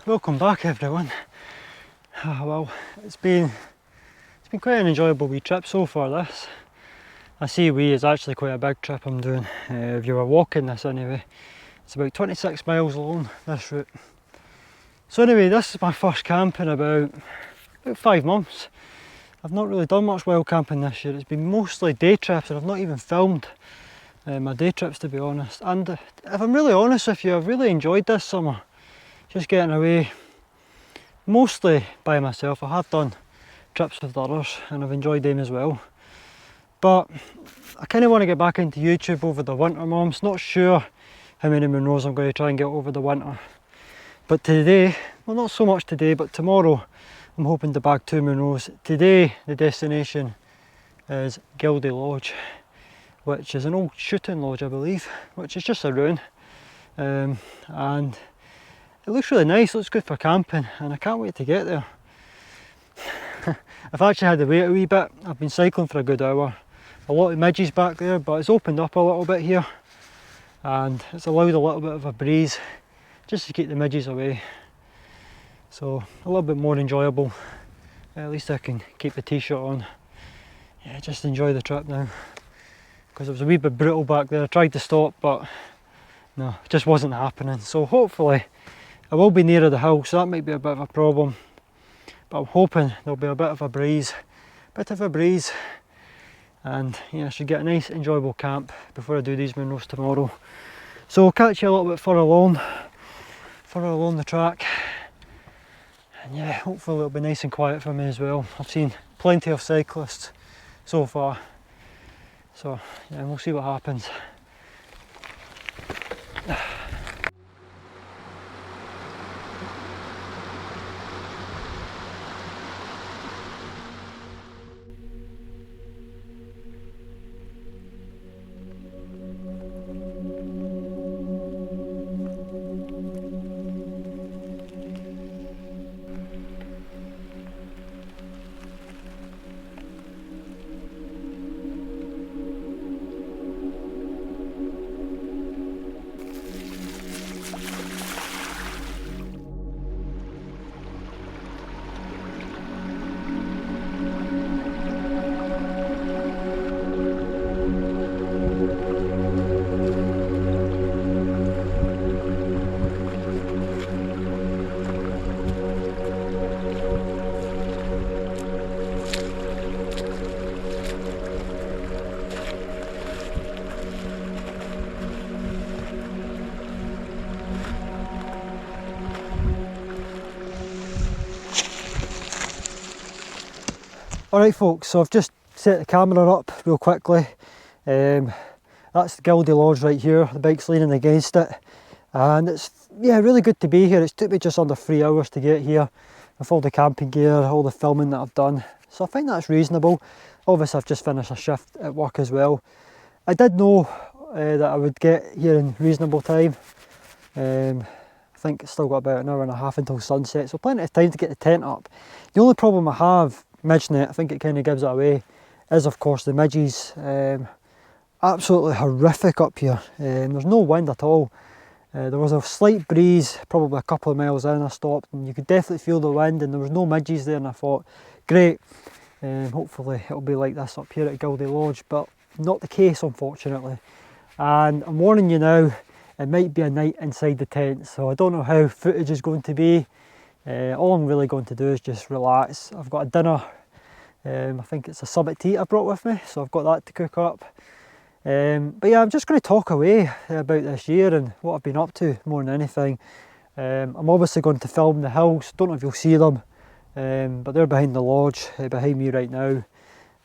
welcome back everyone. Well, it's been quite an enjoyable wee trip so far this. I see is actually quite a big trip I'm doing. If you were walking this anyway, it's about 26 miles long, this route. So anyway, this is my first camp in about 5 months. I've not really done much wild camping this year. It's been mostly day trips and I've not even filmed my day trips, to be honest. And if I'm really honest with you, I've really enjoyed this summer. Just getting away, mostly by myself. I have done trips with others and I've enjoyed them as well. But I kind of want to get back into YouTube over the winter months. Not sure how many Munros I'm going to try and get over the winter. But today, well not so much today, but tomorrow, I'm hoping to bag 2 Munros. Today, the destination is Gildea Lodge, which is an old shooting lodge, I believe, which is just a ruin. And it looks really nice, looks good for camping, and I can't wait to get there. I've actually had to wait a wee bit. I've been cycling for a good hour. A lot of midges back there, but it's opened up a little bit here, and it's allowed a little bit of a breeze just to keep the midges away. So a little bit more enjoyable. At least I can keep the t-shirt on. Yeah, just enjoy the trip now. Because it was a wee bit brutal back there. I tried to stop, but no, it just wasn't happening. So hopefully I will be nearer the hill, so that might be a bit of a problem. But I'm hoping there'll be a bit of a breeze. And yeah, I should get a nice enjoyable camp before I do these Munros tomorrow. So I'll catch you a little bit further along the track. And yeah, hopefully it'll be nice and quiet for me as well. I've seen plenty of cyclists so far. So yeah, we'll see what happens. Alright folks, so I've just set the camera up real quickly. That's the Gildea Lodge right here, the bike's leaning against it. And it's, yeah, really good to be here. It's took me just under 3 hours to get here with all the camping gear, all the filming that I've done. So I think that's reasonable. Obviously I've just finished a shift at work as well. I did know that I would get here in reasonable time. I think it's still got about an hour and a half until sunset, so plenty of time to get the tent up. The only problem I have, mentioning it, I think it kind of gives it away, is of course the midges. Absolutely horrific up here. There's no wind at all. There was a slight breeze probably a couple of miles in. I stopped and you could definitely feel the wind, and there was no midges there, and I thought great, hopefully it'll be like this up here at Gildea Lodge, but not the case unfortunately. And I'm warning you now, it might be a night inside the tent, so I don't know how footage is going to be. All I'm really going to do is just relax. I've got a dinner, I think it's a summit tea I brought with me, so I've got that to cook up. But yeah, I'm just going to talk away about this year and what I've been up to more than anything. I'm obviously going to film the hills, don't know if you'll see them, but they're behind the lodge, behind me right now.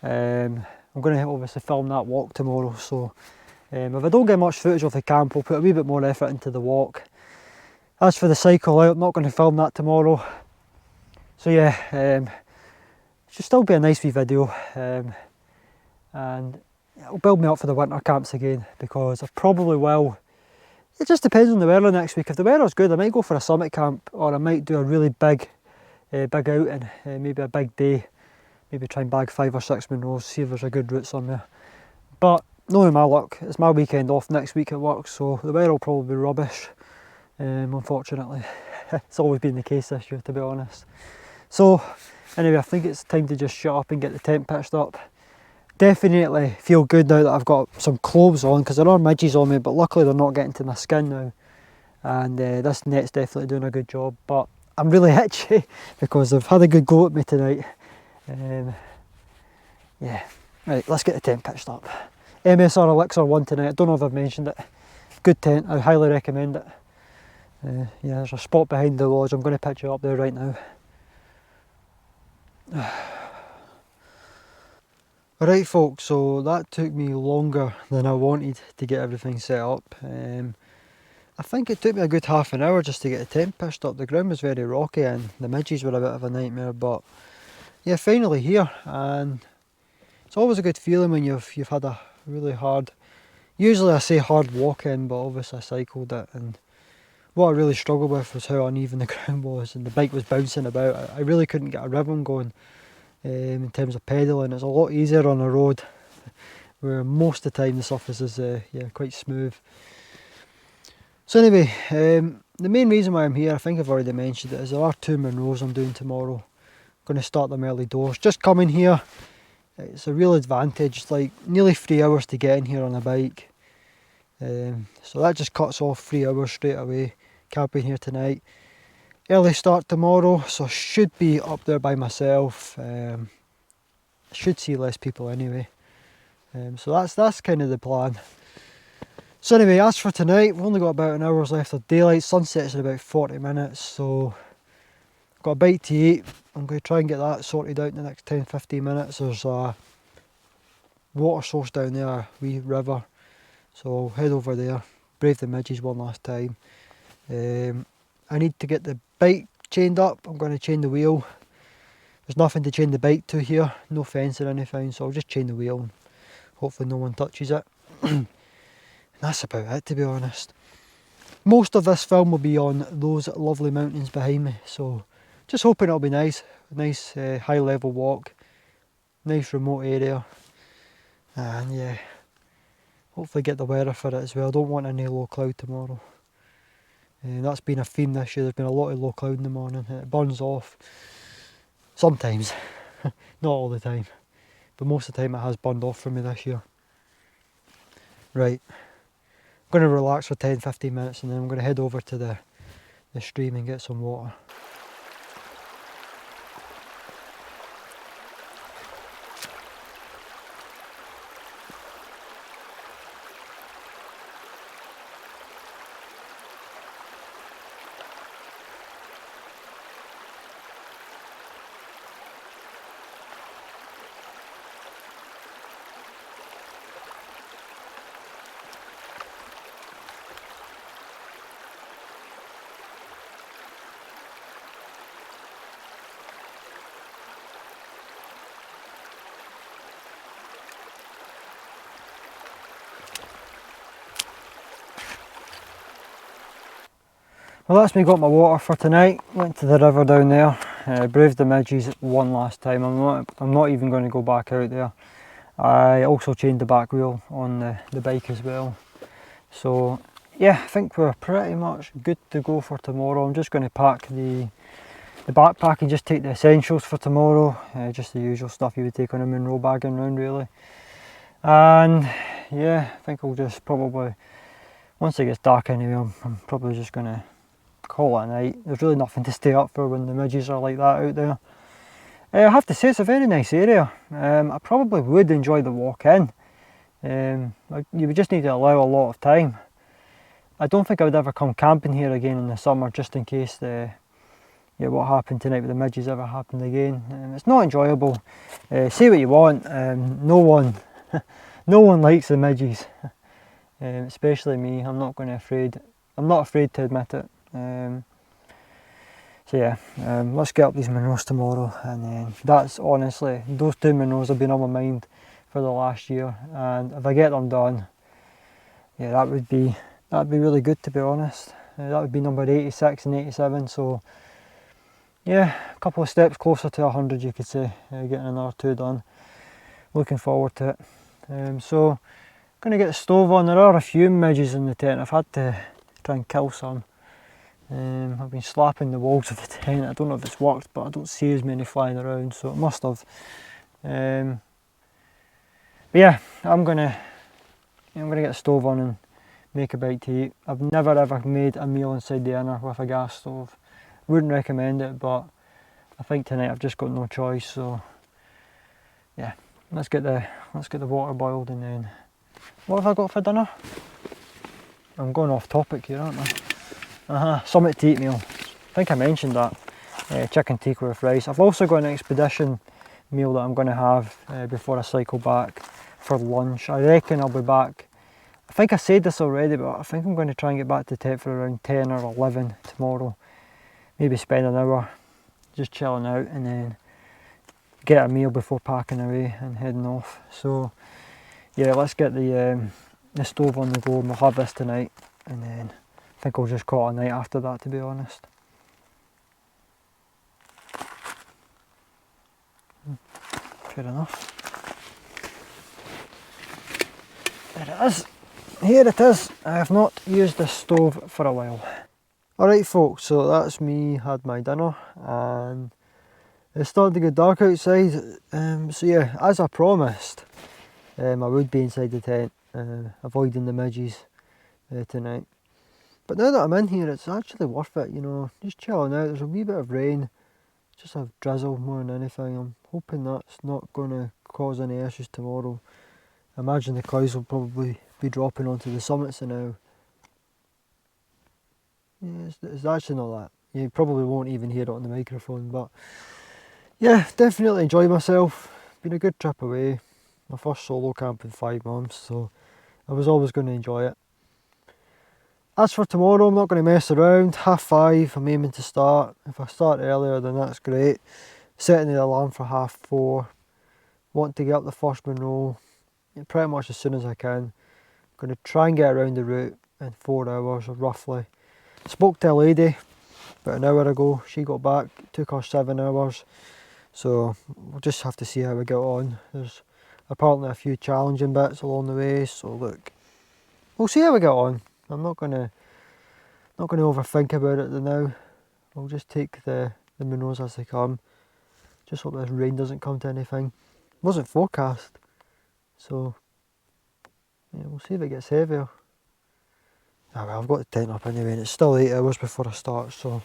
I'm going to obviously film that walk tomorrow, so if I don't get much footage of the camp, I'll put a wee bit more effort into the walk. As for the cycle out, I'm not going to film that tomorrow. So yeah, it should still be a nice wee video, and it'll build me up for the winter camps again, because I probably will. It just depends on the weather next week. If the weather's good, I might go for a summit camp, or I might do a really big outing, maybe a big day, maybe try and bag 5 or 6 Munros, see if there's a good route somewhere. But knowing my luck, it's my weekend off next week at work, so the weather will probably be rubbish, unfortunately. It's always been the case this year, to be honest. So anyway, I think it's time to just shut up and get the tent pitched up. Definitely feel good now that I've got some clothes on, because there are midges on me, but luckily they're not getting to my skin now. And this net's definitely doing a good job, but I'm really itchy because they've had a good go at me tonight. Yeah, right, let's get the tent pitched up. MSR Elixir won tonight. I don't know if I've mentioned it. Good tent, I highly recommend it. Yeah, there's a spot behind the lodge. I'm going to pitch it up there right now. Alright folks, so that took me longer than I wanted to get everything set up. I think it took me a good half an hour just to get the tent pitched up. The ground was very rocky and the midges were a bit of a nightmare, but yeah, finally here. And it's always a good feeling when you've had a really hard, usually I say hard walk in, but obviously I cycled it, and what I really struggled with was how uneven the ground was, and the bike was bouncing about. I really couldn't get a rhythm going in terms of pedalling. It's a lot easier on a road where most of the time the surface is yeah, quite smooth. So anyway, the main reason why I'm here, I think I've already mentioned it, is there are 2 Munros I'm doing tomorrow. I'm going to start them early doors. Just coming here, it's a real advantage. It's like nearly 3 hours to get in here on a bike. So that just cuts off 3 hours straight away. Camping here tonight. Early start tomorrow, so I should be up there by myself. I should see less people anyway. So that's kind of the plan. So anyway, as for tonight, we've only got about an hour's left of daylight. Sunset's in about 40 minutes, so I've got a bite to eat. I'm going to try and get that sorted out in the next 10-15 minutes. There's a water source down there, a wee river, so I'll head over there, brave the midges one last time. I need to get the bike chained up. I'm going to chain the wheel. There's nothing to chain the bike to here, no fence or anything, so I'll just chain the wheel and hopefully no one touches it. And that's about it, to be honest. Most of this film will be on those lovely mountains behind me, so just hoping it'll be nice. A nice high level walk, nice remote area, and yeah, hopefully get the weather for it as well. I don't want any low cloud tomorrow. That's been a theme this year. There's been a lot of low cloud in the morning, and it burns off sometimes, not all the time, but most of the time it has burned off for me this year. Right, I'm going to relax for 10-15 minutes and then I'm going to head over to the stream and get some water. Well, that's me got my water for tonight. Went to the river down there, braved the midges one last time. I'm not even going to go back out there. I also chained the back wheel on the bike as well. So yeah, I think we're pretty much good to go for tomorrow. I'm just going to pack the backpack and just take the essentials for tomorrow. Just the usual stuff you would take on a Munro bagging round really. And yeah, I think I'll just probably, once it gets dark anyway, I'm probably just going to call it a night. There's really nothing to stay up for when the midges are like that out there. I have to say it's a very nice area. I probably would enjoy the walk in. You would just need to allow a lot of time. I don't think I would ever come camping here again in the summer, just in case yeah, what happened tonight with the midges ever happened again. It's not enjoyable. Say what you want, no one likes the midges, especially me. I'm not afraid to admit it. So yeah, let's get up these Munros tomorrow, and then that's honestly, those 2 Munros have been on my mind for the last year, and if I get them done, yeah, that'd be really good, to be honest. That would be number 86 and 87, so yeah, a couple of steps closer to 100, you could say, getting another 2 done. Looking forward to it. So I'm going to get the stove on. There are a few midges in the tent. I've had to try and kill some. I've been slapping the walls of the tent. I don't know if it's worked, but I don't see as many flying around, so it must have. But yeah, I'm gonna get the stove on and make a bite to eat. I've never ever made a meal inside the inner with a gas stove. Wouldn't recommend it, but I think tonight I've just got no choice. So yeah, let's get the water boiled, and then what have I got for dinner? I'm going off topic here, aren't I? Something to eat meal. I think I mentioned that. Chicken tikka with rice. I've also got an expedition meal that I'm going to have before I cycle back for lunch. I reckon I'll be back. I think I said this already, but I think I'm going to try and get back to tent for around 10 or 11 tomorrow. Maybe spend an hour just chilling out, and then get a meal before packing away and heading off. So yeah, let's get the stove on the go, and we'll have this tonight, and then I think I'll just call it a night after that, to be honest. Fair enough. There it is. Here it is. I have not used this stove for a while. Alright folks, so that's me, had my dinner, and it's starting to get dark outside. So yeah, as I promised, I would be inside the tent, avoiding the midges tonight. But now that I'm in here, it's actually worth it, you know, just chilling out. There's a wee bit of rain, just a drizzle more than anything. I'm hoping that's not going to cause any issues tomorrow. I imagine the clouds will probably be dropping onto the summits now. Yeah, it's actually not that. You probably won't even hear it on the microphone, but yeah, definitely enjoyed myself. Been a good trip away. My first solo camp in 5 months, so I was always going to enjoy it. As for tomorrow, I'm not going to mess around. 5:30, I'm aiming to start. If I start earlier, then that's great. Setting the alarm for 4:30. Want to get up the first Munro pretty much as soon as I can. Going to try and get around the route in 4 hours, roughly. Spoke to a lady about an hour ago. She got back. It took her 7 hours. So we'll just have to see how we get on. There's apparently a few challenging bits along the way. So look, we'll see how we get on. I'm not gonna overthink about it now. I'll just take the Munros as they come. Just hope this rain doesn't come to anything. It wasn't forecast, so yeah, we'll see if it gets heavier. Ah well, I've got the tent up anyway, and it's still 8 hours before I start, so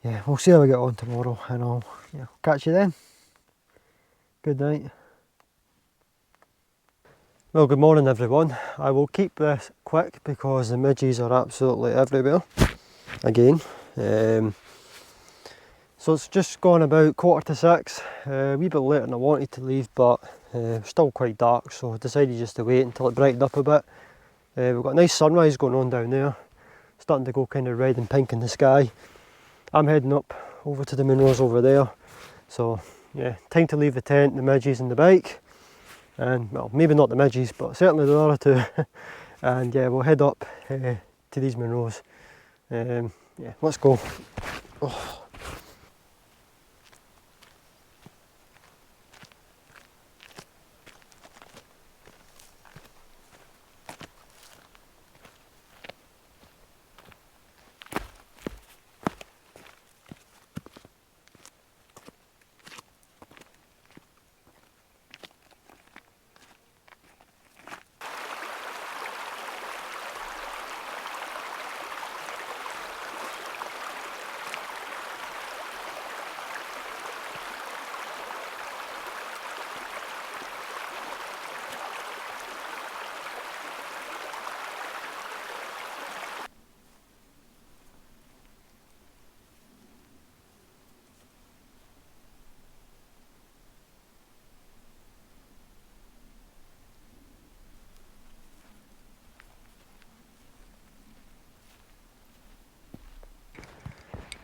yeah, we'll see how we get on tomorrow, and I'll catch you then. Good night. Well, good morning everyone. I will keep this quick because the midges are absolutely everywhere again. So it's just gone about 5:45, a wee bit later than I wanted to leave, but still quite dark, so I decided just to wait until it brightened up a bit. We've got a nice sunrise going on down there, starting to go kind of red and pink in the sky. I'm heading up over to the Munros over there, so yeah, time to leave the tent, the midges and the bike. And well, maybe not the midges, but certainly the other two. And yeah, we'll head up to these Munros. Yeah, let's go. Oh.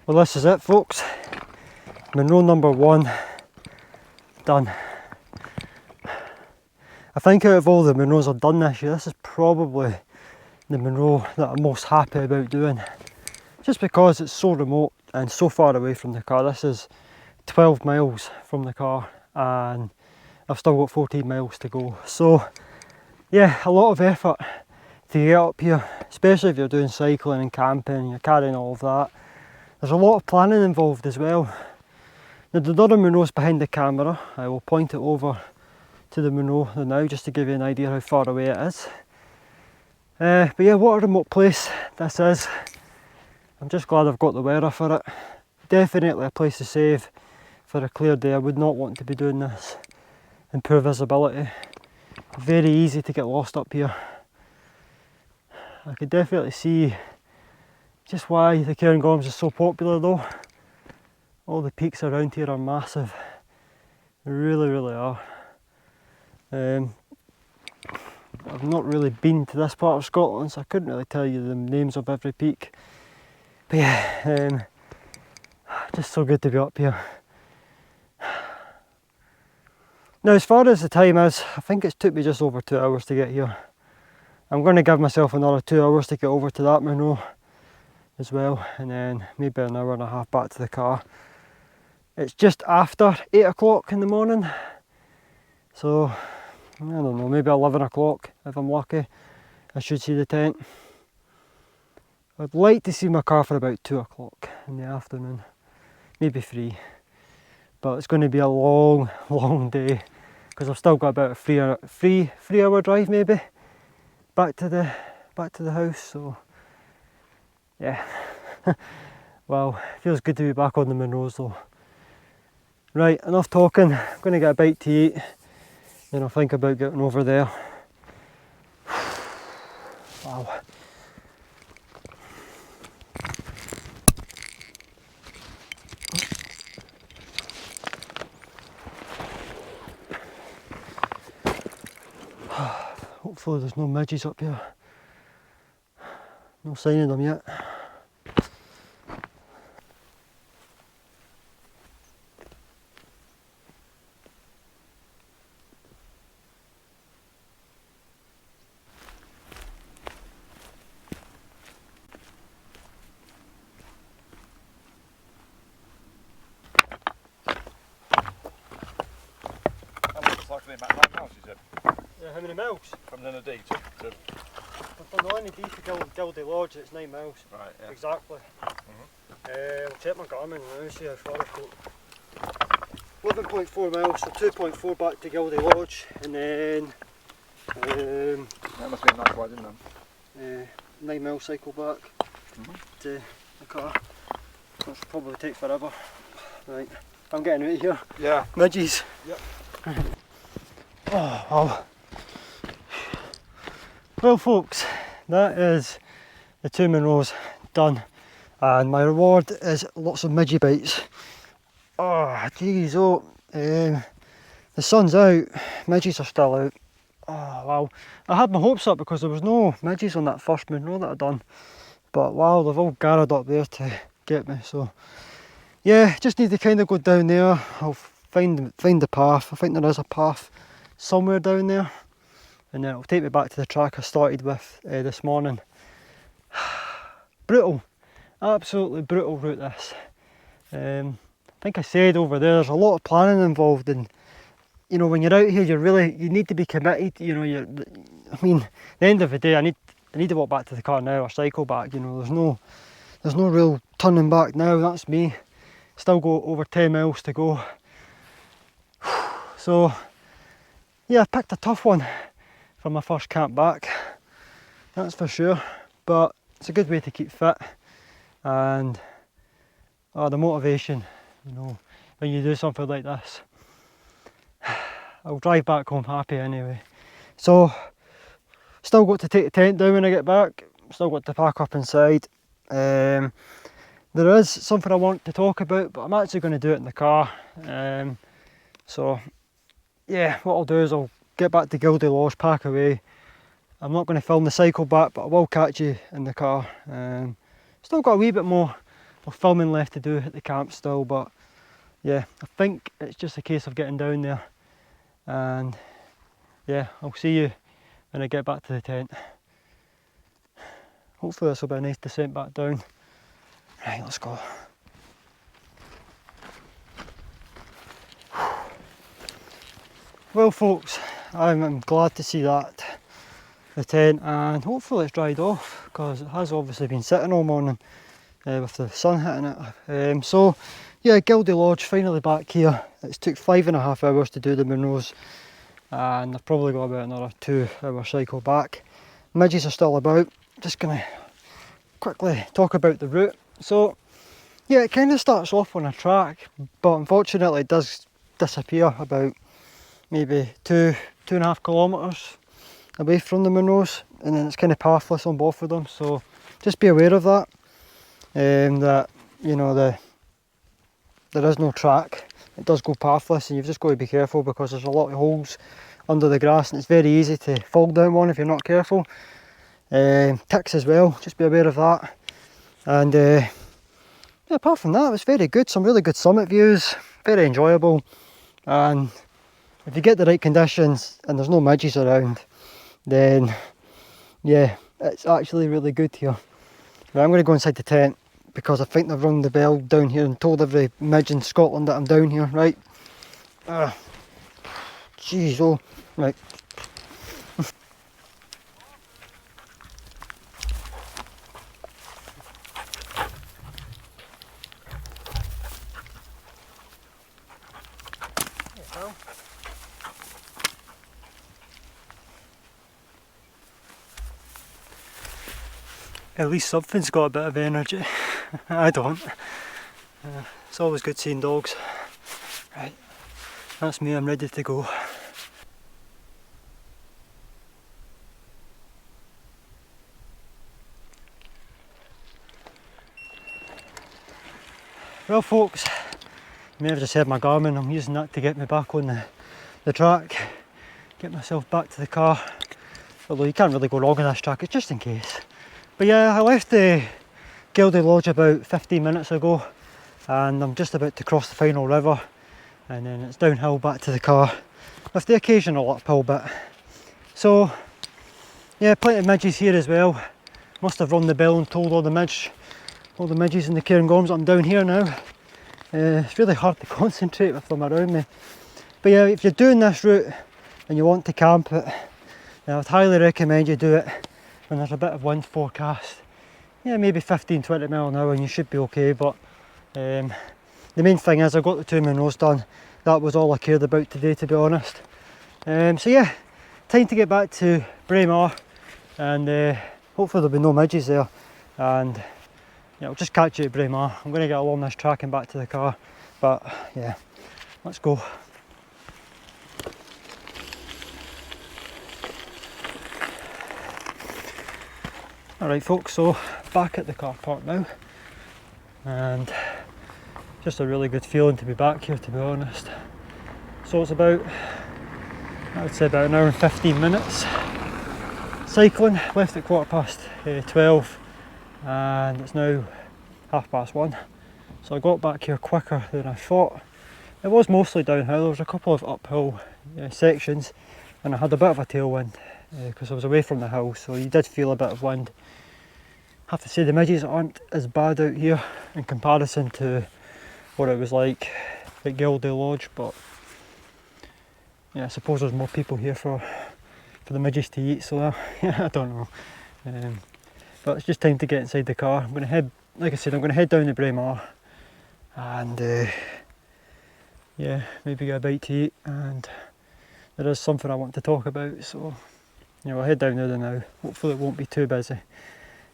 Well, this is it folks, Munro number 1 done. I think out of all the Munros I've done this year, this is probably the Munro that I'm most happy about doing, just because it's so remote and so far away from the car. This is 12 miles from the car and I've still got 14 miles to go, so yeah, a lot of effort to get up here, especially if you're doing cycling and camping and you're carrying all of that. There's a lot of planning involved as well. Now the other Munros behind the camera, I will point it over to the Munro now just to give you an idea how far away it is. But yeah, what a remote place this is. I'm just glad I've got the weather for it. Definitely a place to save for a clear day. I would not want to be doing this in poor visibility. Very easy to get lost up here. I could definitely see just why the Cairngorms is so popular though. All the peaks around here are massive. They really, really are. I've not really been to this part of Scotland, so I couldn't really tell you the names of every peak. But yeah, just so good to be up here. Now as far as the time is, I think it's took me just over 2 hours to get here. I'm going to give myself another 2 hours to get over to that Munro as well, and then maybe an hour and a half back to the car. It's just after 8 o'clock in the morning, so I don't know, maybe 11 o'clock if I'm lucky. I should see the tent. I'd like to see my car for about 2 o'clock in the afternoon, maybe 3. But it's going to be a long, long day because I've still got about a three hour drive maybe back to the house. So yeah, well, it feels good to be back on the Munros though. Right, enough talking. I'm going to get a bite to eat. Then I'll think about getting over there. Wow. Hopefully there's no midges up here. No sign of them yet. How many miles? From the D to... From the Lenny D to Gildy Lodge, it's 9 miles. Right, yeah. Exactly. I'll check my Garmin now, see how far I've got. 11.4 miles, so 2.4 back to Gildy Lodge, and then... that must be a nice ride, isn't it? 9 mile cycle back to the car. That'll probably take forever. Right, I'm getting out of here. Yeah. Midges. Yep. Oh, wow. Well folks, that is the 2 Munros done, and my reward is lots of midgie bites. Oh geez, the sun's out, midges are still out. Oh wow, I had my hopes up because there was no midges on that first Munro that I'd done, but wow, they've all gathered up there to get me. So yeah, just need to kind of go down there. I'll find the path. I think there is a path somewhere down there, and then it'll take me back to the track I started with this morning. Brutal, absolutely brutal route this. I think I said over there's a lot of planning involved, and you know, when you're out here you need to be committed. You know, I mean, at the end of the day I need to walk back to the car now or cycle back. You know, there's no real turning back now. That's me. Still got over 10 miles to go. So yeah, I picked a tough one for my first camp back, that's for sure, but it's a good way to keep fit, and the motivation, you know, when you do something like this. I'll drive back home happy anyway. So, still got to take the tent down when I get back, still got to pack up inside. There is something I want to talk about, but I'm actually going to do it in the car. So yeah, what I'll do is I'll get back to Gildy Lodge, pack away. I'm not going to film the cycle back, but I will catch you in the car. Still got a wee bit more of filming left to do at the camp still, but yeah, I think it's just a case of getting down there. And yeah, I'll see you when I get back to the tent. Hopefully this will be a nice descent back down. Right, let's go. Well folks, I'm glad to see that. the tent, and hopefully it's dried off because it has obviously been sitting all morning with the sun hitting it. So yeah, Gildee Lodge finally back here. It's took 5.5 hours to do the Munros, and I've probably got about another 2-hour cycle back. Midges are still about. Just gonna quickly talk about the route. So yeah, it kind of starts off on a track, but unfortunately it does disappear about maybe 2.5 kilometres away from the Munros, and then it's kind of pathless on both of them, so just be aware of that. That, you know, there is no track, it does go pathless, and you've just got to be careful because there's a lot of holes under the grass and it's very easy to fall down one if you're not careful. Ticks as well, just be aware of that. And yeah, apart from that, it was very good, some really good summit views, very enjoyable, and if you get the right conditions and there's no midges around, then yeah, it's actually really good here. Right, I'm going to go inside the tent because I think they've rung the bell down here and told every midge in Scotland that I'm down here, right? Jeez, oh, right. At least something's got a bit of energy. I don't. It's always good seeing dogs. Right, that's me, I'm ready to go. Well folks, you may have just heard my Garmin. I'm using that to get me back on the track, get myself back to the car. Although you can't really go wrong on this track, it's just in case. But yeah, I left the Gildee Lodge about 15 minutes ago, and I'm just about to cross the final river, and then it's downhill back to the car with the occasional uphill bit. So yeah, plenty of midges here as well. Must have rung the bell and told all the midges in the Cairngorms that I'm down here now. It's really hard to concentrate with them around me. But yeah, if you're doing this route and you want to camp it, then I'd highly recommend you do it when there's a bit of wind forecast. Yeah, maybe 15-20 mile an hour and you should be okay. But the main thing is I got the 2 Munros done. That was all I cared about today, to be honest. So yeah, time to get back to Braemar, and hopefully there'll be no midges there, and yeah, I'll just catch you at Braemar. I'm going to get along this track and back to the car, but yeah, let's go. Alright folks, so back at the car park now, and just a really good feeling to be back here, to be honest. So it's about, I would say about an hour and 15 minutes cycling. Left at 12:15 and it's now 1:30, so I got back here quicker than I thought. It was mostly downhill, there was a couple of uphill sections, and I had a bit of a tailwind because I was away from the hill, so you did feel a bit of wind. I have to say the midges aren't as bad out here in comparison to what it was like at Gildee Lodge, but yeah, I suppose there's more people here for the midges to eat, so yeah, I don't know. But it's just time to get inside the car. I'm going to head, like I said, I'm going to head down to Braemar and yeah, maybe get a bite to eat, and there is something I want to talk about, so yeah, we'll head down there now. Hopefully it won't be too busy,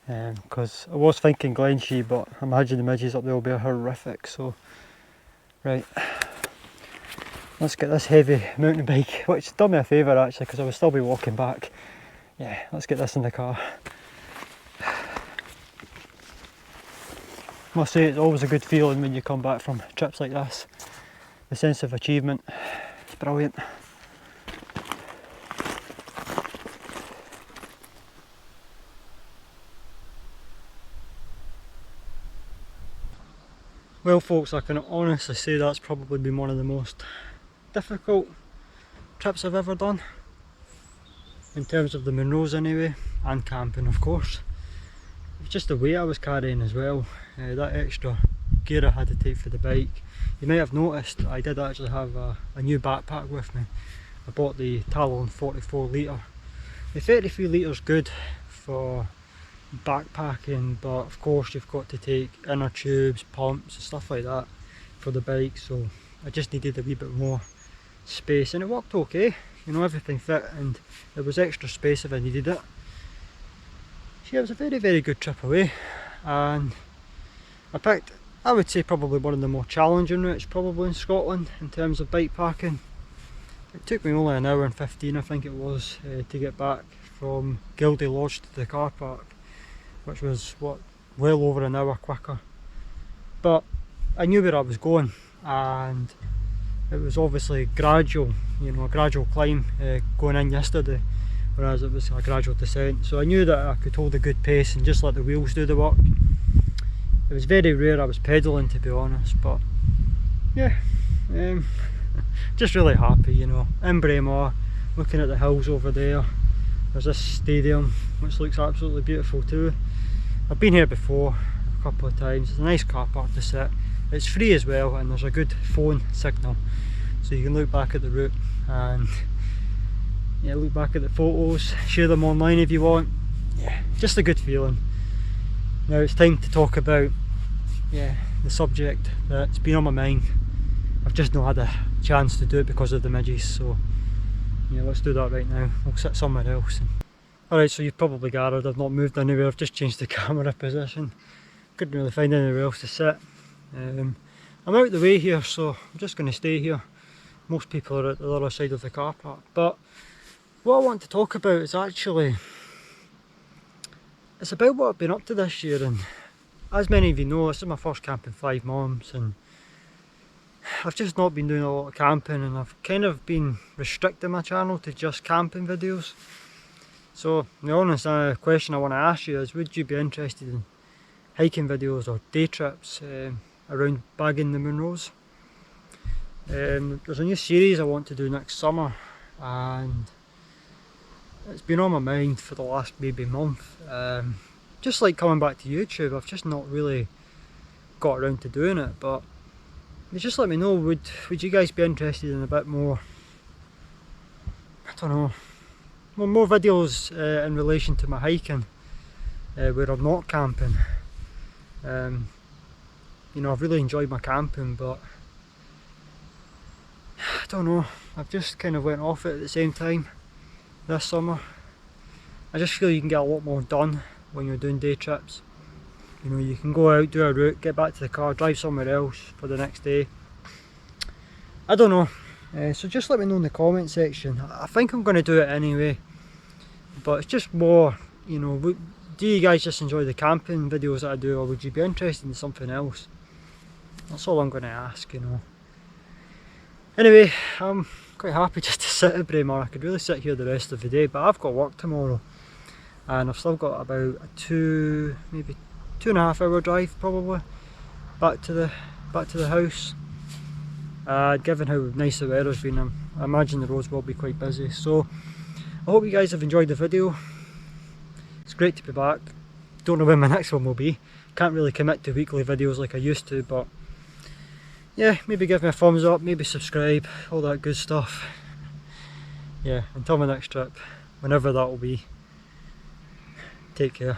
because I was thinking Glenshee, but I imagine the midges up there will be horrific. So right, let's get this heavy mountain bike, which done me a favour actually, because I would still be walking back. Yeah, let's get this in the car. Must say, it's always a good feeling when you come back from trips like this. The sense of achievement, it's brilliant. Well folks, I can honestly say that's probably been one of the most difficult trips I've ever done, in terms of the Munros anyway, and camping of course. It's just the weight I was carrying as well, that extra gear I had to take for the bike. You may have noticed I did actually have a new backpack with me. I bought the Talon 44 litre The 33 litres good for backpacking, but of course you've got to take inner tubes, pumps and stuff like that for the bike, so I just needed a wee bit more space, and it worked okay, you know, everything fit and there was extra space if I needed it. So yeah, it was a very good trip away, and I picked, I would say, probably one of the more challenging routes probably in Scotland in terms of bike packing. It took me only an hour and 15 I think it was to get back from Gildea Lodge to the car park, which was what, well over an hour quicker. But I knew where I was going, and it was obviously gradual, you know, a gradual climb going in yesterday, whereas it was a gradual descent. So I knew that I could hold a good pace and just let the wheels do the work. It was very rare I was pedalling, to be honest, but yeah, just really happy, you know. In Braemar, looking at the hills over there, there's this stadium which looks absolutely beautiful too. I've been here before a couple of times. It's a nice car park to sit. It's free as well, and there's a good phone signal, so you can look back at the route and yeah, look back at the photos, share them online if you want. Yeah, just a good feeling. Now it's time to talk about the subject that's been on my mind. I've just not had a chance to do it because of the midges, so yeah, let's do that right now. We'll sit somewhere else. Alright, so you've probably gathered I've not moved anywhere, I've just changed the camera position. Couldn't really find anywhere else to sit. I'm out the way here, so I'm just going to stay here. Most people are at the other side of the car park. But what I want to talk about is actually, it's about what I've been up to this year, and as many of you know, this is my first camp in 5 months, and I've just not been doing a lot of camping, and I've kind of been restricting my channel to just camping videos. So the honest question I want to ask you is, would you be interested in hiking videos or day trips around bagging the Munros? There's a new series I want to do next summer, and it's been on my mind for the last maybe month. Just like coming back to YouTube, I've just not really got around to doing it, but just let me know, would you guys be interested in a bit more, I don't know, more videos in relation to my hiking where I'm not camping. You know, I've really enjoyed my camping, but I don't know, I've just kind of went off it at the same time this summer. I just feel you can get a lot more done when you're doing day trips. You know, you can go out, do a route, get back to the car, drive somewhere else for the next day. I don't know, so just let me know in the comment section. I think I'm going to do it anyway, but it's just more, you know, do you guys just enjoy the camping videos that I do, or would you be interested in something else? That's all I'm going to ask, you know. Anyway, I'm quite happy just to sit at Braemar. I could really sit here the rest of the day, but I've got work tomorrow, and I've still got about a maybe 2.5 hour drive probably back to the house. Given how nice the weather's been, I imagine the roads will be quite busy. So I hope you guys have enjoyed the video. It's great to be back. Don't know when my next one will be. Can't really commit to weekly videos like I used to, but yeah, maybe give me a thumbs up, maybe subscribe, all that good stuff. Yeah, until my next trip, whenever that will be, take care.